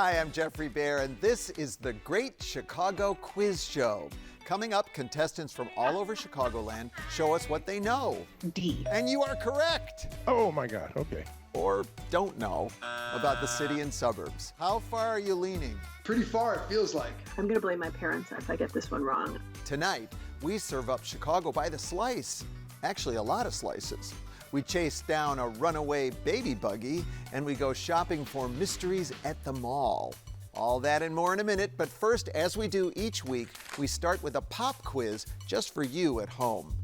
Hi, I'm Geoffrey Baer, and this is the Great Chicago Quiz Show. Coming up, contestants from all over Chicagoland show us what they know. D. And you are correct. Oh my God, okay. Or don't know about the city and suburbs. How far are you leaning? Pretty far, it feels like. I'm going to blame my parents if I get this one wrong. Tonight, we serve up Chicago by the slice. Actually, a lot of slices. We chase down a runaway baby buggy, and we go shopping for mysteries at the mall. All that and more in a minute, but first, as we do each week, we start with a pop quiz just for you at home.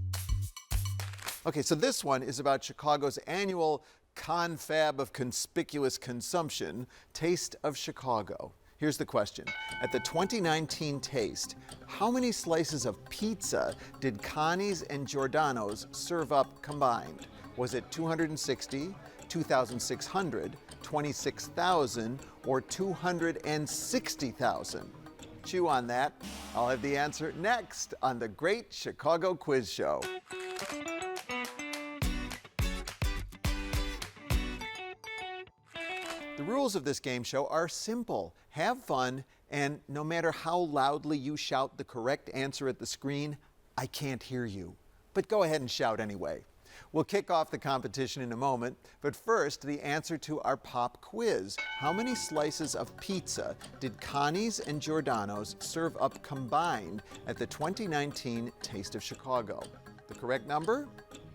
Okay, so this one is about Chicago's annual confab of conspicuous consumption, Taste of Chicago. Here's the question. At the 2019 Taste, how many slices of pizza did Connie's and Giordano's serve up combined? Was it 260, 2,600, 26,000, or 260,000? Chew on that. I'll have the answer next on the Great Chicago Quiz Show. The rules of this game show are simple. Have fun, and no matter how loudly you shout the correct answer at the screen, I can't hear you. But go ahead and shout anyway. We'll kick off the competition in a moment, but first, the answer to our pop quiz. How many slices of pizza did Connie's and Giordano's serve up combined at the 2019 Taste of Chicago? The correct number?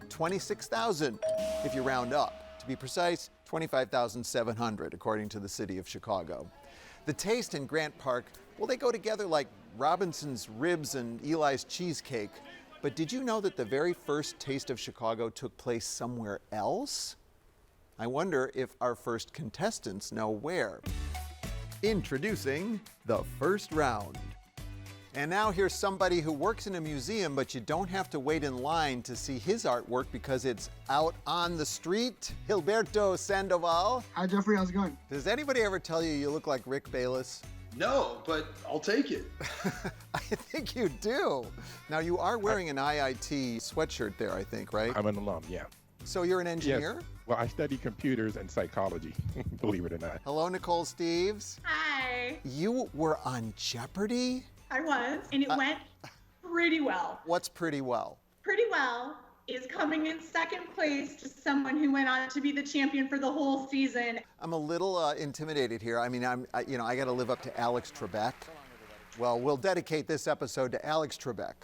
26,000, if you round up. To be precise, 25,700, according to the city of Chicago. The Taste in Grant Park, well, they go together like Robinson's ribs and Eli's cheesecake. But did you know that the very first Taste of Chicago took place somewhere else? I wonder if our first contestants know where. Introducing the first round. And now here's somebody who works in a museum, but you don't have to wait in line to see his artwork because it's out on the street. Gilberto Sandoval. Hi, Jeffrey. How's it going? Does anybody ever tell you you look like Rick Bayless? No, but I'll take it. I think you do. Now, you are wearing an IIT sweatshirt there, I think, right? I'm an alum, yeah. So you're an engineer? Yes. Well, I study computers and psychology, believe it or not. Hello, Nicole Steves. Hi. You were on Jeopardy? I was, and it went pretty well. What's pretty well? Pretty well is coming in second place to someone who went on to be the champion for the whole season. I'm a little intimidated here. I mean, I got to live up to Alex Trebek. Well, we'll dedicate this episode to Alex Trebek.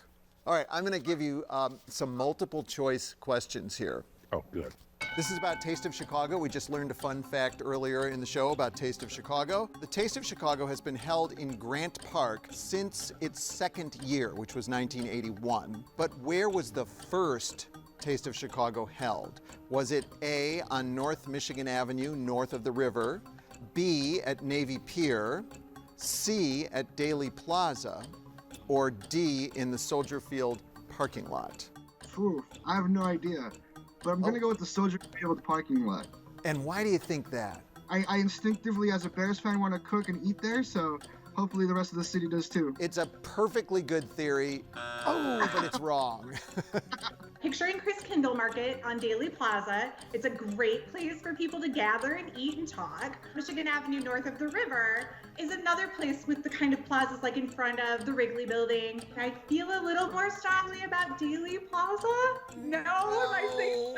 All right, I'm going to give you some multiple choice questions here. Oh, good. This is about Taste of Chicago. We just learned a fun fact earlier in the show about Taste of Chicago. The Taste of Chicago has been held in Grant Park since its second year, which was 1981. But where was the first Taste of Chicago held? Was it A, on North Michigan Avenue, north of the river, B, at Navy Pier, C, at Daley Plaza, or D, in the Soldier Field parking lot? Phew, I have no idea. But I'm going to go with the Soldier Field parking lot. And why do you think that? I instinctively, as a Bears fan, want to cook and eat there, so hopefully the rest of the city does too. It's a perfectly good theory. Oh, but it's wrong. Picturing Chris Kindle Market on Daley Plaza. It's a great place for people to gather and eat and talk. Michigan Avenue north of the river is another place with the kind of plazas like in front of the Wrigley Building. I feel a little more strongly about Daley Plaza. No, am I saying?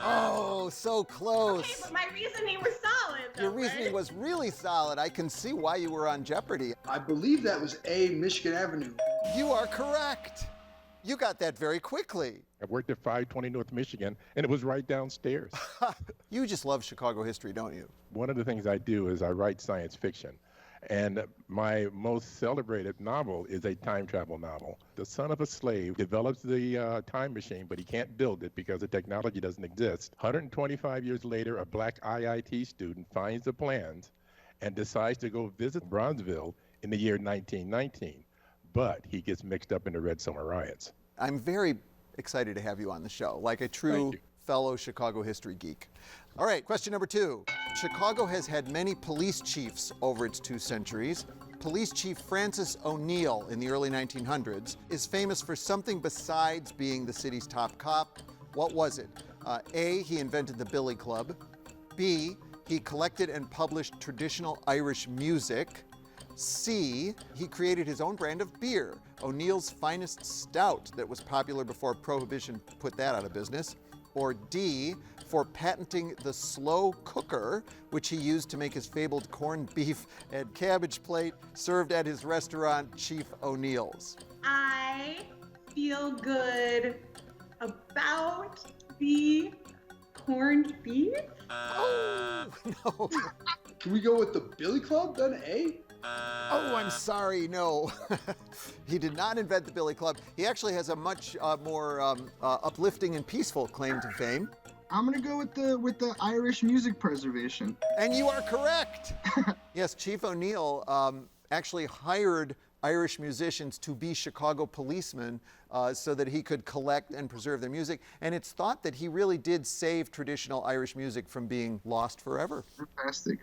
Oh, so close. Okay, but my reasoning was solid. Though, Your reasoning right? was really solid. I can see why you were on Jeopardy. I believe that was A, Michigan Avenue. You are correct. You got that very quickly. I worked at 520 North Michigan, and it was right downstairs. You just love Chicago history, don't you? One of the things I do is I write science fiction. And my most celebrated novel is a time travel novel. The son of a slave develops the time machine, but he can't build it because the technology doesn't exist. 125 years later, a black IIT student finds the plans and decides to go visit Bronzeville in the year 1919. But he gets mixed up in the Red Summer riots. I'm very excited to have you on the show, like a true fellow Chicago history geek. All right, question number 2. Chicago has had many police chiefs over its 2 centuries. Police Chief Francis O'Neill in the early 1900s is famous for something besides being the city's top cop. What was it? A, he invented the Billy Club. B, he collected and published traditional Irish music. C, he created his own brand of beer, O'Neill's Finest Stout, that was popular before Prohibition put that out of business. Or D, for patenting the slow cooker, which he used to make his fabled corned beef and cabbage plate served at his restaurant, Chief O'Neill's. I feel good about the corned beef. Oh, no. Can we go with the Billy Club, then A? Oh, I'm sorry, no. He did not invent the Billy Club. He actually has a much more uplifting and peaceful claim to fame. I'm gonna go with the Irish music preservation. And you are correct. Yes, Chief O'Neill actually hired Irish musicians to be Chicago policemen so that he could collect and preserve their music. And it's thought that he really did save traditional Irish music from being lost forever. Fantastic.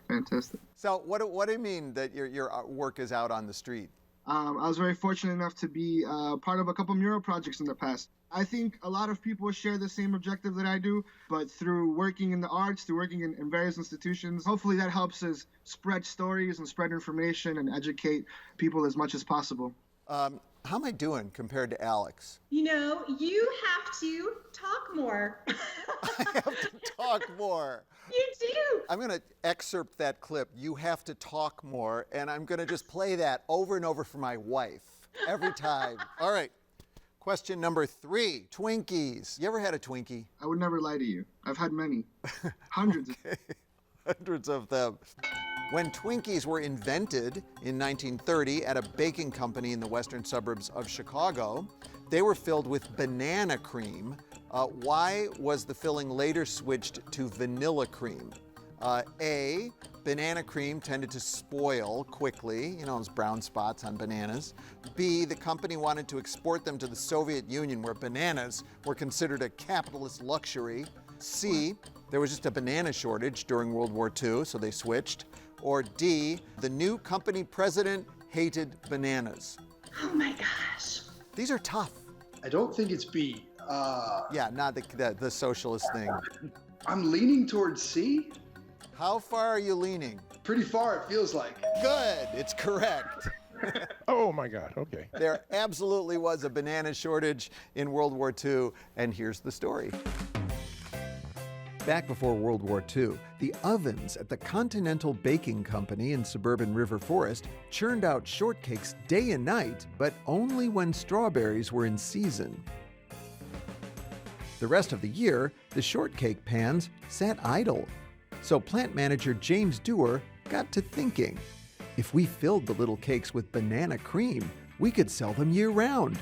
So what do you mean that your work is out on the street? I was very fortunate enough to be part of a couple mural projects in the past. I think a lot of people share the same objective that I do, but through working in the arts, through working in various institutions, hopefully that helps us spread stories and spread information and educate people as much as possible. How am I doing compared to Alex? You know, you have to talk more. I have to talk more. You do. I'm going to excerpt that clip. You have to talk more, and I'm going to just play that over and over for my wife every time. All right. Question number 3, Twinkies. You ever had a Twinkie? I would never lie to you. I've had many. Hundreds. Okay. Hundreds of them. When Twinkies were invented in 1930 at a baking company in the western suburbs of Chicago, they were filled with banana cream. Why was the filling later switched to vanilla cream? A, banana cream tended to spoil quickly, you know, those brown spots on bananas. B, the company wanted to export them to the Soviet Union where bananas were considered a capitalist luxury. C, there was just a banana shortage during World War II, so they switched. Or D, the new company president hated bananas. Oh my gosh. These are tough. I don't think it's B. Yeah, not the socialist thing. I'm leaning towards C. How far are you leaning? Pretty far, it feels like. Good, it's correct. Oh my God, okay. There absolutely was a banana shortage in World War II, and here's the story. Back before World War II, the ovens at the Continental Baking Company in suburban River Forest churned out shortcakes day and night, but only when strawberries were in season. The rest of the year, the shortcake pans sat idle. So plant manager James Dewar got to thinking, if we filled the little cakes with banana cream, we could sell them year-round.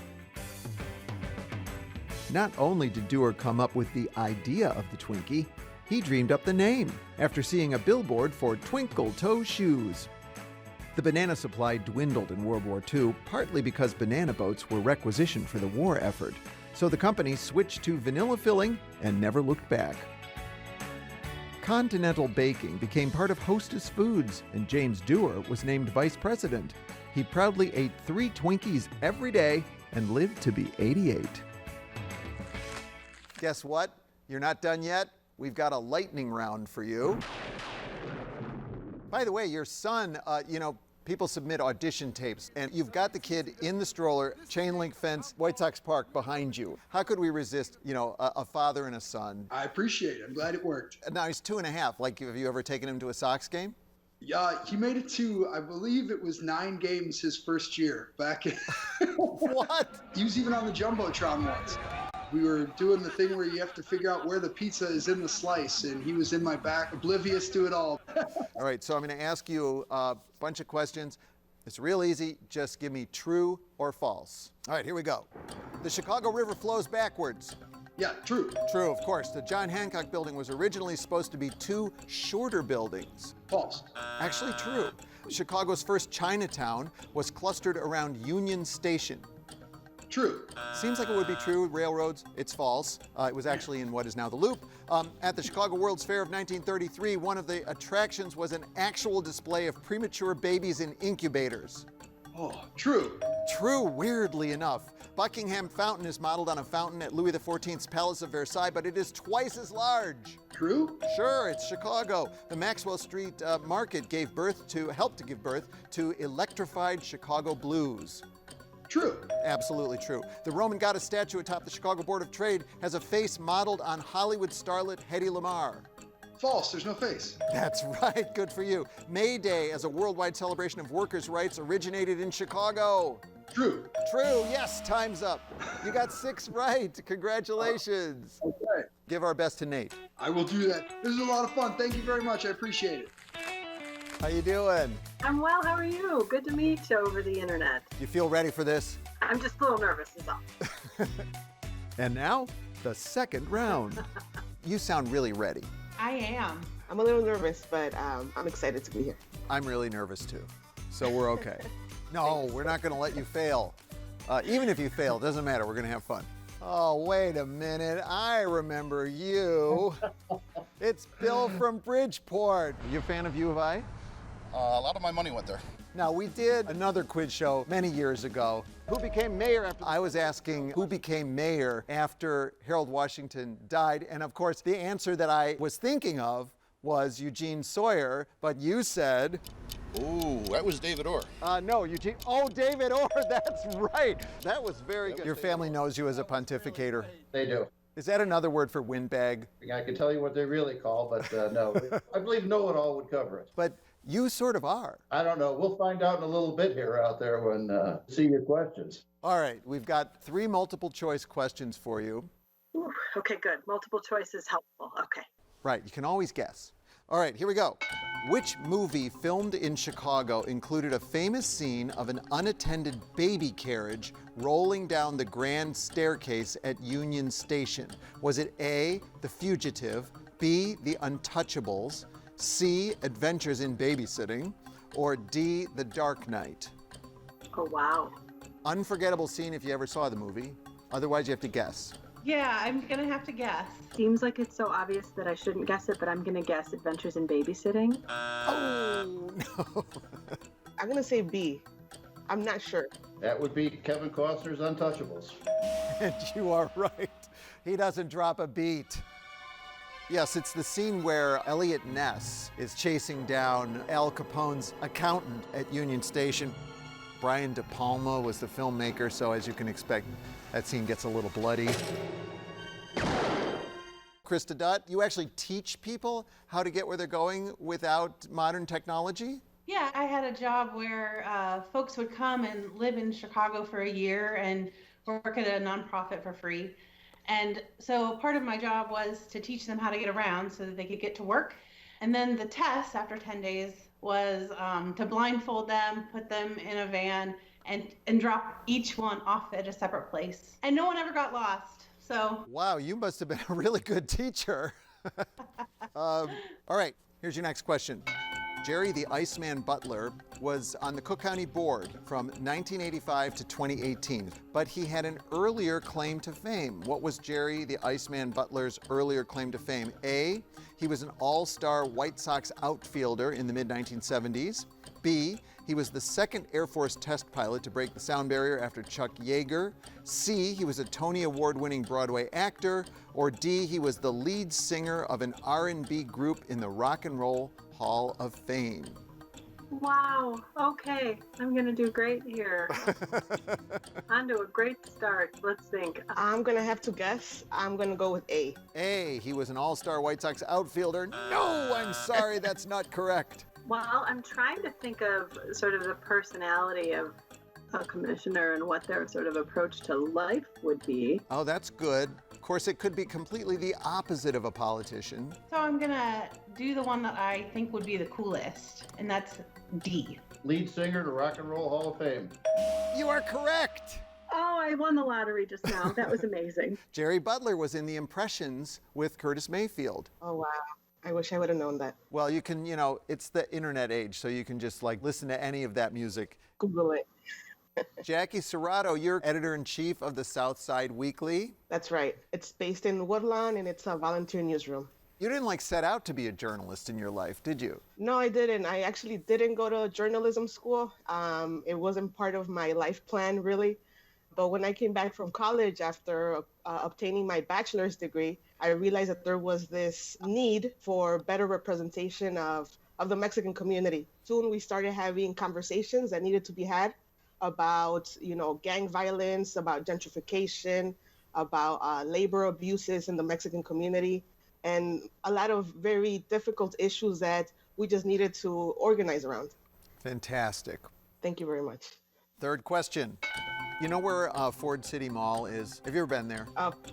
Not only did Dewar come up with the idea of the Twinkie, he dreamed up the name after seeing a billboard for Twinkle Toe Shoes. The banana supply dwindled in World War II, partly because banana boats were requisitioned for the war effort. So the company switched to vanilla filling and never looked back. Continental Baking became part of Hostess Foods, and James Dewar was named vice president. He proudly ate 3 Twinkies every day and lived to be 88. Guess what? You're not done yet. We've got a lightning round for you. By the way, your son, people submit audition tapes, and you've got the kid in the stroller, chain link fence, White Sox Park behind you. How could we resist, a father and a son? I appreciate it. I'm glad it worked. Now he's 2.5. Like, have you ever taken him to a Sox game? Yeah, he made it to, I believe it was 9 games his first year back in. What? He was even on the Jumbotron once. We were doing the thing where you have to figure out where the pizza is in the slice, and he was in my back, oblivious to it all. All right, so I'm going to ask you a bunch of questions. It's real easy. Just give me true or false. All right, here we go. The Chicago River flows backwards. Yeah, true. True, of course. The John Hancock Building was originally supposed to be 2 shorter buildings. False. Actually true. Chicago's first Chinatown was clustered around Union Station. True. Seems like it would be true. Railroads, it's false. It was actually in what is now the Loop. At the Chicago World's Fair of 1933, one of the attractions was an actual display of premature babies in incubators. Oh, true. True, weirdly enough. Buckingham Fountain is modeled on a fountain at Louis XIV's Palace of Versailles, but it is twice as large. True? Sure, it's Chicago. The Maxwell Street Market helped to give birth to electrified Chicago blues. True. Absolutely true. The Roman goddess statue atop the Chicago Board of Trade has a face modeled on Hollywood starlet Hedy Lamarr. False. There's no face. That's right, good for you. May Day, as a worldwide celebration of workers' rights, originated in Chicago. True. True, yes, time's up. You got 6 right, congratulations. Okay. Give our best to Nate. I will do that. This is a lot of fun. Thank you very much. I appreciate it. How you doing? I'm well, how are you? Good to meet you over the internet. You feel ready for this? I'm just a little nervous, is all. And now, the second round. You sound really ready. I am. I'm a little nervous, but I'm excited to be here. I'm really nervous too, so we're okay. No, we're not gonna let you fail. Even if you fail, it doesn't matter, we're gonna have fun. Oh, wait a minute, I remember you. It's Bill from Bridgeport. You a fan of U of I? A lot of my money went there. Now, we did another quiz show many years ago. Who became mayor after? I was asking who became mayor after Harold Washington died. And of course, the answer that I was thinking of was Eugene Sawyer, but you said... Ooh, that was David Orr. No, Eugene. Oh, David Orr, that's right. That was very good. Your family knows you as a pontificator. They do. Is that another word for windbag? I can tell you what they really call, but no. I believe know-it-all would cover it. But you sort of are. I don't know. We'll find out in a little bit here out there when see your questions. All right, we've got 3 multiple choice questions for you. Ooh, okay, good. Multiple choice is helpful. Okay. Right, you can always guess. All right, here we go. Which movie filmed in Chicago included a famous scene of an unattended baby carriage rolling down the grand staircase at Union Station? Was it A, The Fugitive, B, The Untouchables, C, Adventures in Babysitting, or D, The Dark Knight? Oh, wow. Unforgettable scene if you ever saw the movie. Otherwise, you have to guess. Yeah, I'm gonna have to guess. Seems like it's so obvious that I shouldn't guess it, but I'm gonna guess Adventures in Babysitting. Oh, no. I'm gonna say B. I'm not sure. That would be Kevin Costner's Untouchables. And you are right. He doesn't drop a beat. Yes, it's the scene where Elliot Ness is chasing down Al Capone's accountant at Union Station. Brian De Palma was the filmmaker, so as you can expect, that scene gets a little bloody. Krista Dutt, you actually teach people how to get where they're going without modern technology? Yeah, I had a job where folks would come and live in Chicago for a year and work at a nonprofit for free. And so part of my job was to teach them how to get around so that they could get to work. And then the test after 10 days was to blindfold them, put them in a van, and drop each one off at a separate place. And no one ever got lost, so. Wow, you must have been a really good teacher. All right, here's your next question. Jerry the Iceman Butler was on the Cook County Board from 1985 to 2018, but he had an earlier claim to fame. What was Jerry the Iceman Butler's earlier claim to fame? A, he was an all-star White Sox outfielder in the mid-1970s. B, he was the second Air Force test pilot to break the sound barrier after Chuck Yeager. C, he was a Tony Award-winning Broadway actor. Or D, he was the lead singer of an R&B group in the Rock and Roll Hall of Fame. Wow. Okay. I'm going to do great here. On to a great start. Let's think. I'm gonna have to guess. I'm gonna go with A. A, he was an all-star White Sox outfielder. No, I'm sorry, that's not correct. Well, I'm trying to think of sort of the personality of a commissioner and what their sort of approach to life would be. Oh, that's good. Of course, it could be completely the opposite of a politician. So I'm gonna do the one that I think would be the coolest, and that's D. Lead singer to Rock and Roll Hall of Fame. You are correct. Oh, I won the lottery just now. That was amazing. Jerry Butler was in The Impressions with Curtis Mayfield. Oh, wow. I wish I would have known that. Well, you can, it's the internet age, so you can just listen to any of that music. Google it. Jackie Serrato, you're editor-in-chief of the South Side Weekly. That's right. It's based in Woodlawn, and it's a volunteer newsroom. You didn't set out to be a journalist in your life, did you? No, I didn't. I actually didn't go to journalism school. It wasn't part of my life plan, really. But when I came back from college after obtaining my bachelor's degree, I realized that there was this need for better representation of the Mexican community. Soon we started having conversations that needed to be had about, gang violence, about gentrification, about labor abuses in the Mexican community, and a lot of very difficult issues that we just needed to organize around. Fantastic. Thank you very much. Third question. You know where Ford City Mall is? Have you ever been there?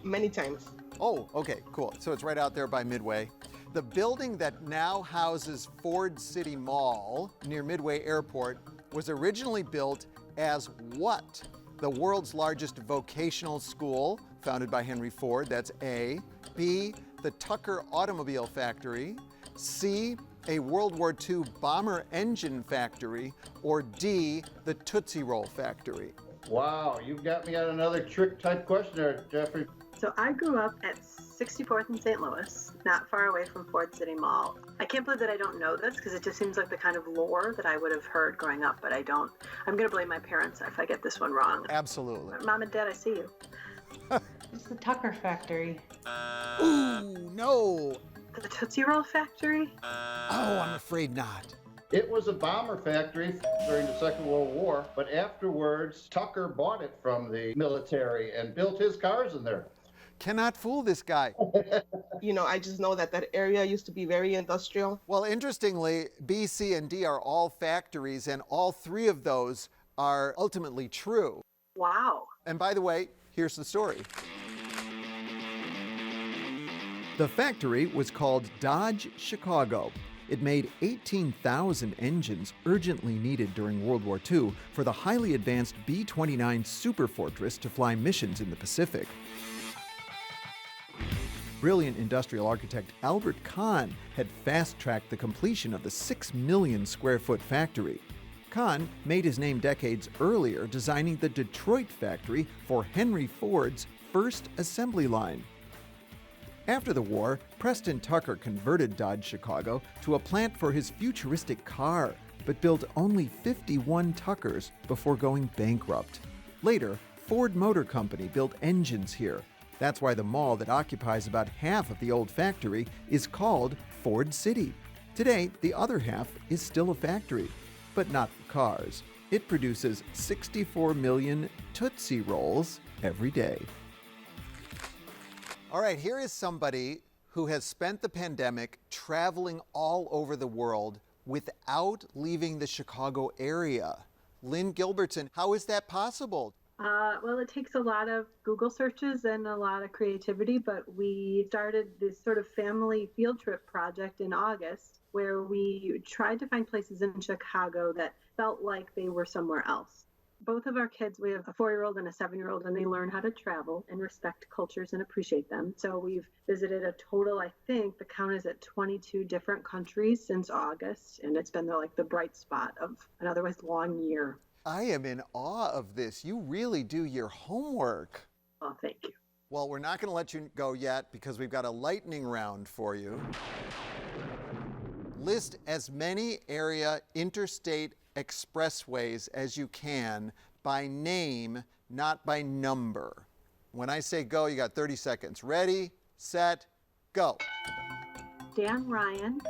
Many times. Oh, okay, cool. So it's right out there by Midway. The building that now houses Ford City Mall near Midway Airport was originally built as what? The world's largest vocational school, founded by Henry Ford, that's A. B, the Tucker Automobile Factory. C, a World War II bomber engine factory. Or D, the Tootsie Roll Factory. Wow, you've got me on another trick type question there, Geoffrey. So I grew up at 64th in St. Louis, not far away from Ford City Mall. I can't believe that I don't know this because it just seems like the kind of lore that I would have heard growing up, but I don't. I'm going to blame my parents if I get this one wrong. Absolutely. Mom and Dad, I see you. It's the Tucker factory. Ooh, no. The Tootsie Roll Factory? Oh, I'm afraid not. It was a bomber factory during the Second World War, but afterwards, Tucker bought it from the military and built his cars in there. Cannot fool this guy. I just know that area used to be very industrial. Well, interestingly, B, C, and D are all factories, and all three of those are ultimately true. Wow. And by the way, here's the story. The factory was called Dodge Chicago. It made 18,000 engines urgently needed during World War II for the highly advanced B-29 Superfortress to fly missions in the Pacific. Brilliant industrial architect Albert Kahn had fast-tracked the completion of the 6 million square foot factory. Kahn made his name decades earlier designing the Detroit factory for Henry Ford's first assembly line. After the war, Preston Tucker converted Dodge Chicago to a plant for his futuristic car, but built only 51 Tuckers before going bankrupt. Later, Ford Motor Company built engines here. That's why the mall that occupies about half of the old factory is called Ford City. Today, the other half is still a factory, but not for cars. It produces 64 million Tootsie Rolls every day. All right, here is somebody who has spent the pandemic traveling all over the world without leaving the Chicago area. Lynn Gilbertson, how is that possible? Well, it takes a lot of Google searches and a lot of creativity, but we started this sort of family field trip project in August where we tried to find places in Chicago that felt like they were somewhere else. Both of our kids, we have a 4-year-old and a 7-year-old, and they learn how to travel and respect cultures and appreciate them. So we've visited a total, I think, the count is at 22 different countries since August, and it's been the bright spot of an otherwise long year. I am in awe of this. You really do your homework. Oh, thank you. Well, we're not going to let you go yet because we've got a lightning round for you. List as many area interstate expressways as you can by name, not by number. When I say go, you got 30 seconds. Ready, set, go. Dan Ryan,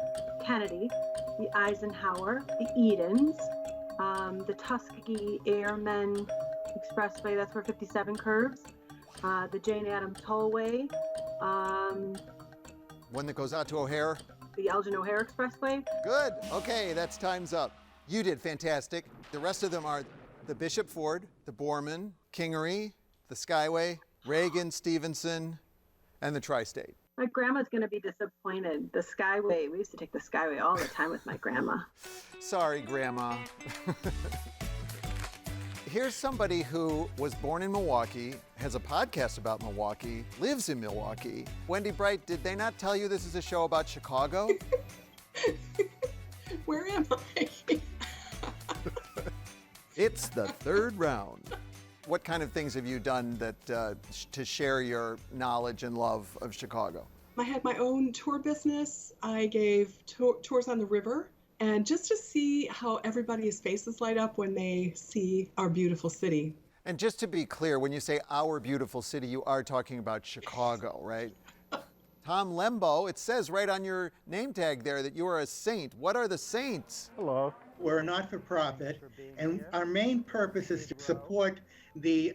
Kennedy, the Eisenhower, the Edens, the Tuskegee Airmen Expressway, that's where 57 curves, the Jane Addams Tollway, One that goes out to O'Hare. the Elgin O'Hare Expressway. Good, okay, that's time's up. You did fantastic. The rest of them are the Bishop Ford, the Borman, Kingery, the Skyway, Reagan, Stevenson, and the Tri-State. My grandma's going to be disappointed. The Skyway, we used to take the Skyway all the time with my grandma. Sorry, Grandma. Here's somebody who was born in Milwaukee, has a podcast about Milwaukee, lives in Milwaukee. Wendy Bright, did they not tell you this is a show about Chicago? Where am I? It's the third round. What kind of things have you done that to share your knowledge and love of Chicago? I had my own tour business. I gave tours on the river, and just to see how everybody's faces light up when they see our beautiful city. And just to be clear, when you say our beautiful city, you are talking about Chicago, right? Tom Lembo, it says right on your name tag there that you are a saint. What are the saints? Hello. We're a not-for-profit, and our main purpose is to support the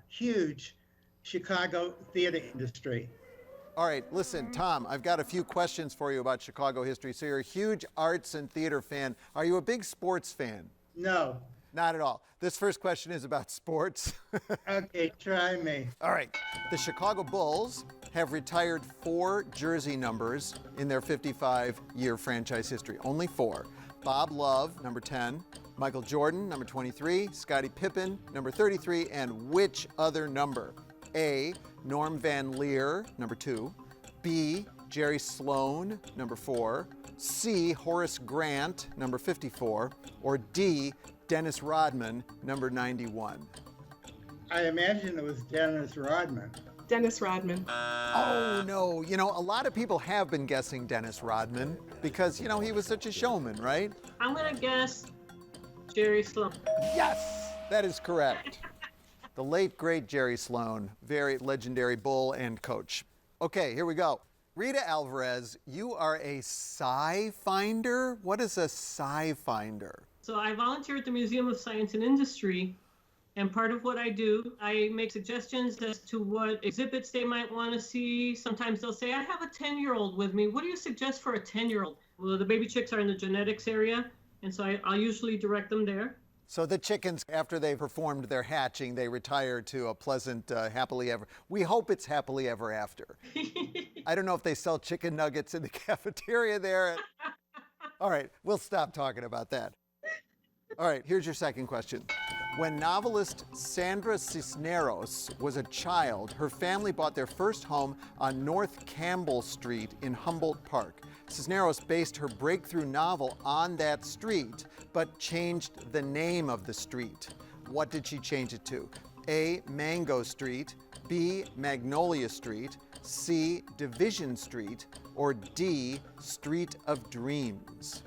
huge Chicago theater industry. All right, listen, Tom, I've got a few questions for you about Chicago history. So you're a huge arts and theater fan. Are you a big sports fan? No. Not at all. This first question is about sports. Okay, try me. All right. The Chicago Bulls have retired 4 jersey numbers in their 55-year franchise history. Only 4. Bob Love, number 10. Michael Jordan, number 23. Scottie Pippen, number 33. And which other number? A, Norm Van Leer, number 2. B, Jerry Sloan, number 4. C, Horace Grant, number 54. Or D, Dennis Rodman, number 91. I imagine it was Dennis Rodman. Dennis Rodman. Oh, no. You know, a lot of people have been guessing Dennis Rodman because, you know, he was such a showman, right? I'm going to guess Jerry Sloan. Yes, that is correct. The late, great Jerry Sloan, very legendary bull and coach. Okay, here we go. Rita Alvarez, you are a sci finder? What is a sci finder? So I volunteer at the Museum of Science and Industry, and part of what I do, I make suggestions as to what exhibits they might want to see. Sometimes they'll say, I have a 10-year-old with me. What do you suggest for a 10-year-old? Well, the baby chicks are in the genetics area, and so I'll usually direct them there. So the chickens, after they performed their hatching, they retire to a pleasant, happily ever. We hope it's happily ever after. I don't know if they sell chicken nuggets in the cafeteria there. All right, we'll stop talking about that. All right, here's your second question. When novelist Sandra Cisneros was a child, her family bought their first home on North Campbell Street in Humboldt Park. Cisneros based her breakthrough novel on that street, but changed the name of the street. What did she change it to? A, Mango Street, B, Magnolia Street, C, Division Street, or D, Street of Dreams?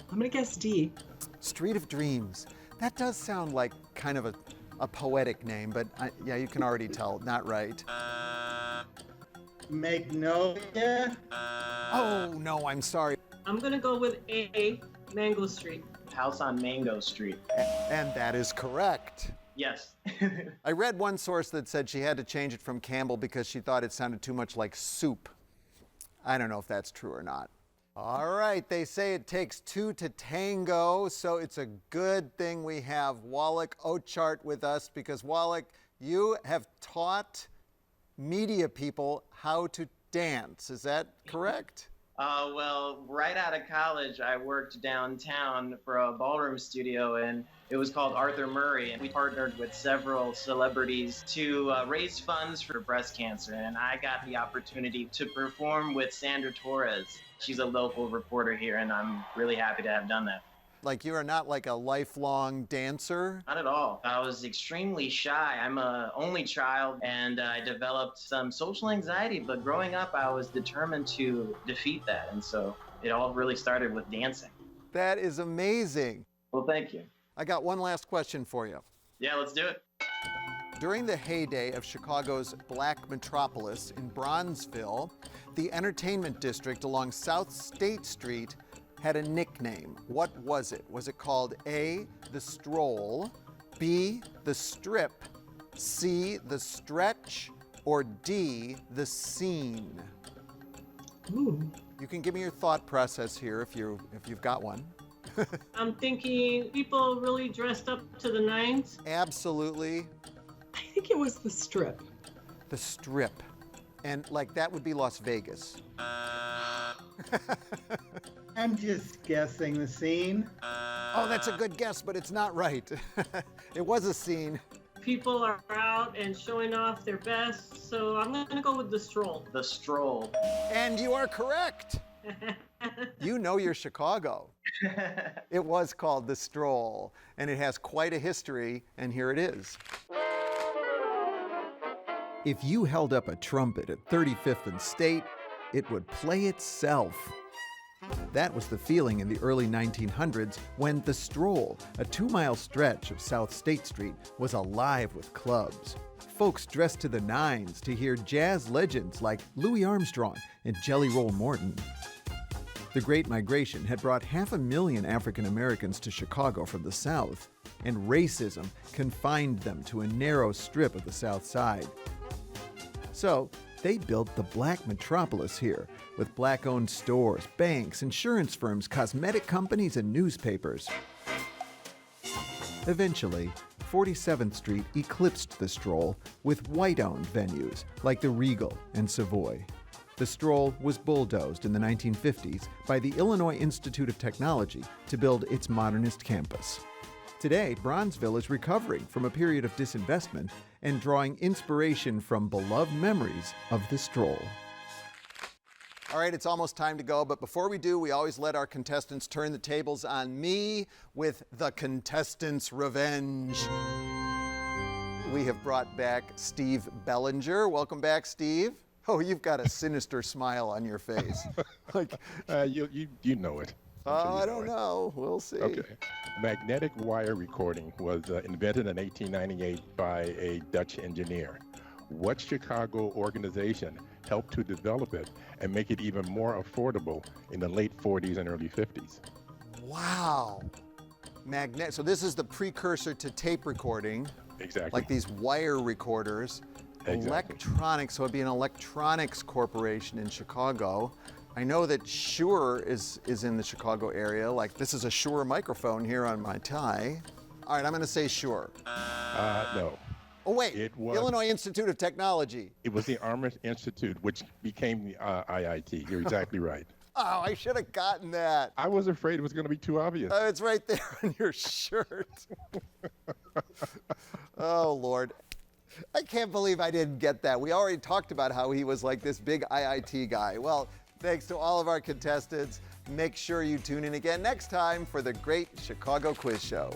I'm going to guess D. Street of Dreams. That does sound like kind of a poetic name, but yeah, you can already tell, not right. Magnolia? Oh, no, I'm sorry. I'm going to go with A, Mango Street. House on Mango Street. And that is correct. Yes. I read one source that said she had to change it from Campbell because she thought it sounded too much like soup. I don't know if that's true or not. All right, they say it takes 2 to tango, so it's a good thing we have Wallach Ochart with us because Wallach, you have taught media people how to dance. Is that correct? Well, right out of college, I worked downtown for a ballroom studio, and it was called Arthur Murray. And we partnered with several celebrities to raise funds for breast cancer. And I got the opportunity to perform with Sandra Torres. She's a local reporter here, and I'm really happy to have done that. Like you are not like a lifelong dancer? Not at all. I was extremely shy. I'm an only child, and I developed some social anxiety, but growing up, I was determined to defeat that. And so it all really started with dancing. That is amazing. Well, thank you. I got one last question for you. Yeah, let's do it. During the heyday of Chicago's Black metropolis in Bronzeville, the entertainment district along South State Street had a nickname. What was it? Was it called A, the Stroll, B, the Strip, C, the Stretch, or D, the Scene? Ooh. You can give me your thought process here if you've got one. I'm thinking people really dressed up to the nines. Absolutely. I think it was the Strip. The Strip. And like that would be Las Vegas. I'm just guessing the Scene. Oh, that's a good guess, but it's not right. It was a scene. People are out and showing off their best, so I'm going to go with the Stroll. The Stroll. And you are correct. You know your Chicago. It was called the Stroll, and it has quite a history, and here it is. If you held up a trumpet at 35th and State, it would play itself. That was the feeling in the early 1900s when The Stroll, a 2-mile stretch of South State Street, was alive with clubs. Folks dressed to the nines to hear jazz legends like Louis Armstrong and Jelly Roll Morton. The Great Migration had brought 500,000 African Americans to Chicago from the South, and racism confined them to a narrow strip of the South Side. So, they built the Black metropolis here, with Black-owned stores, banks, insurance firms, cosmetic companies, and newspapers. Eventually, 47th Street eclipsed the Stroll with white-owned venues like the Regal and Savoy. The Stroll was bulldozed in the 1950s by the Illinois Institute of Technology to build its modernist campus. Today, Bronzeville is recovering from a period of disinvestment and drawing inspiration from beloved memories of the Stroll. All right, it's almost time to go, but before we do, we always let our contestants turn the tables on me with the contestant's revenge. We have brought back Steve Bellinger. Welcome back, Steve. Oh, you've got a sinister smile on your face. You know it. I don't know. We'll see. Okay. Magnetic wire recording was invented in 1898 by a Dutch engineer. What Chicago organization helped to develop it and make it even more affordable in the late 40s and early 50s? Wow. So this is the precursor to tape recording. Exactly. Like these wire recorders. Exactly. Electronics, so it'd be an electronics corporation in Chicago. I know that Shure is in the Chicago area. Like, this is a Shure microphone here on my tie. All right, I'm going to say Shure. No. Oh, wait. It was Illinois Institute of Technology. It was the Armour Institute, which became the IIT. You're exactly right. Oh, I should have gotten that. I was afraid it was going to be too obvious. It's right there on your shirt. Oh, Lord. I can't believe I didn't get that. We already talked about how he was like this big IIT guy. Well, thanks to all of our contestants. Make sure you tune in again next time for the Great Chicago Quiz Show.